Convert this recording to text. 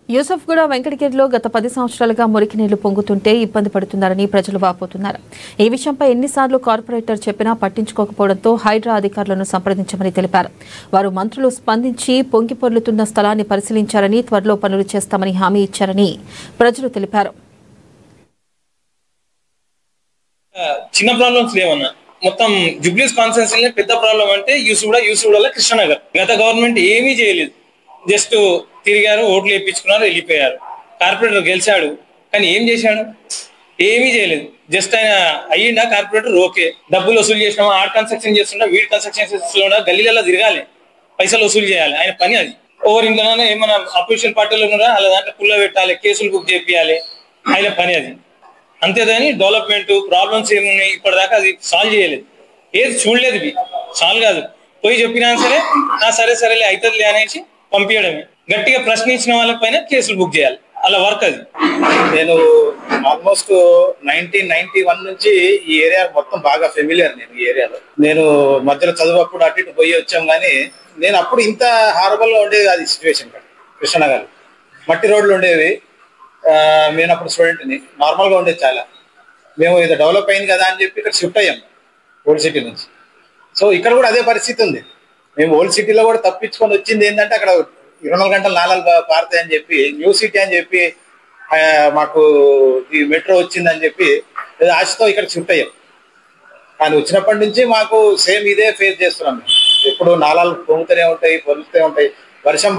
యూసఫ్గూడ వెంకటగిరిలో గత 10 సంవత్సరాలుగా మురికి నీళ్లు పొంగుతుంటే ఇబ్బంది పడుతున్నారని ప్రజలు వాపోతున్నారు. ఈ విషయంపై ఎన్నిసార్లు కార్పొరేటర్ చెప్పినా పట్టించుకోకపోవడంతో హైడ్రా అధికారులను సంప్రదించమని తెలిపారు. వారు మంత్రులు స్పందించి పొంగి పొర్లుతున్న స్థలాన్ని పరిశీలించారని, త్వరలో పనులు చేస్తామని హామీ ఇచ్చారని ప్రజలు తెలిపారు. చిన్న ప్రాబ్లమ్స్ లేవన్నా, మొత్తం జుబ్లీస్ కాన్స్టిట్యున్సీలో పెద్ద ప్రాబ్లం అంటే యూసుఫ్గూడలో కృష్ణనగర్. గత గవర్నమెంట్ ఏమీ చేయలేదు, జస్ట్ తిరిగారు, ఓట్లు వేయించుకున్నారు, వెళ్ళిపోయారు. కార్పొరేటర్ గెలిచాడు, కానీ ఏం చేశాడు? ఏమీ చేయలేదు. జస్ట్ ఆయన అయ్యిండా కార్పొరేటర్, ఓకే, డబ్బులు వసూలు చేసినామా, ఆర్ట్ కన్స్ట్రక్షన్ చేస్తున్నా, వీడ్ కన్స్ట్రక్షన్ గల్లీలలో తిరగాలి, పైసలు వసూలు చేయాలి, ఆయన పని అది. ఓవర్ ఇంట్లోనే ఏమైనా అపోజిషన్ పార్టీలు ఉన్నారా, అలా దాంట్లో పుల్ల పెట్టాలి, కేసులు బుక్ చేయాలి, ఆయన పని అది. అంతేదాని డెవలప్మెంట్ ప్రాబ్లమ్స్ ఏమున్నాయి ఇప్పటిదాకా అది సాల్వ్ చేయలేదు, ఏది చూడలేదు. ఇది సాల్వ్ కాదు, పోయి చెప్పినా సరే సరేలే అవుతుందిలే అనేసి పంపించడమే. గట్టిగా ప్రశ్నించిన వాళ్ళపైన కేసులు బుక్ చేయాలి, అలా వర్క్ అది. నేను ఆల్మోస్ట్ 1991 నుంచి ఈ ఏరియా మొత్తం బాగా ఫెమిలియర్. నేను ఈ ఏరియాలో నేను మధ్యలో చదువుప్పుడు అటు ఇటు పోయి వచ్చాం, కానీ నేను అప్పుడు ఇంత హారబుల్ గా ఉండేది అది సిచ్యువేషన్. కృష్ణనగర్ మట్టి రోడ్లు ఉండేవి, నేను అప్పుడు స్టూడెంట్ని, నార్మల్ గా ఉండేది చాలా. మేము ఇది డెవలప్ అయింది కదా అని చెప్పి ఇక్కడ షిఫ్ట్ అయ్యాం ఓల్డ్ సిటీ నుంచి. సో ఇక్కడ కూడా అదే పరిస్థితి ఉంది. మేము ఓల్డ్ సిటీలో కూడా తప్పించుకొని వచ్చింది ఏంటంటే, అక్కడ 24 గంటలు నాళాలు పారుతాయని చెప్పి, న్యూ సిటీ అని చెప్పి మాకు ఈ మెట్రో వచ్చిందని చెప్పి ఆశతో ఇక్కడ షిఫ్ట్ అయ్యాం. కానీ వచ్చినప్పటి నుంచి మాకు సేమ్ ఇదే ఫేస్ చేస్తున్నాం. ఎప్పుడు నాళాలు పొంగుతూనే ఉంటాయి, పొందుతూనే ఉంటాయి. వర్షం